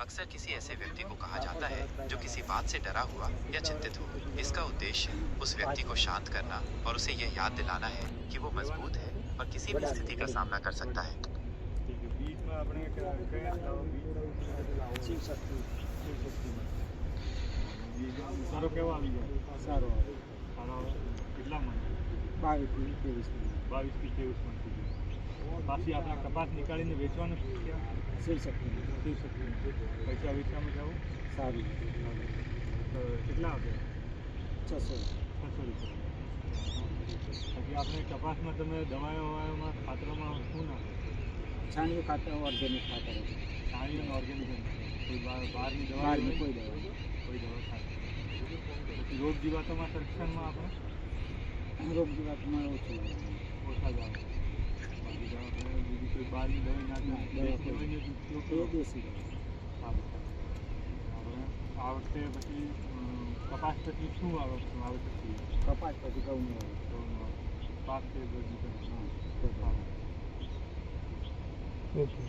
अक्सर किसी ऐसे व्यक्ति को कहा जाता है जो किसी बात से डरा हुआ या चिंतित हो। इसका उद्देश्य उस व्यक्ति को शांत करना और उसे यह याद दिलाना है कि वो मजबूत है और किसी भी स्थिति का सामना कर सकता है। પાછી આપણા કપાસ નીકાળીને વેચવાનું શિવશક્તિ પૈસા વેચવામાં જવું સારું કેટલા આપે 600 રૂપિયા. પછી આપણે કપાસમાં તમે દવાઓમાં ખાતરોમાં શું નાખો? છાણિયું ખાતર ઓર્ગેનિક ખાતર છાણિયું ઓર્ગેનિક કોઈ બહારની દવા કોઈ દવા ખાતર. પછી રોગ જીવાતોમાં સંરક્ષણમાં આપણે રોગ જીવાતોમાં ઓછા જ આવે. બીજી કોઈ બહારની દવાઈ નાખી દેશી દવા સારું. આપણે આ વખતે પછી કપાસ પછી શું વાવેતર કરીએ? કપાસ પછી ઘઉંનો પાક છે બધી. ઓકે.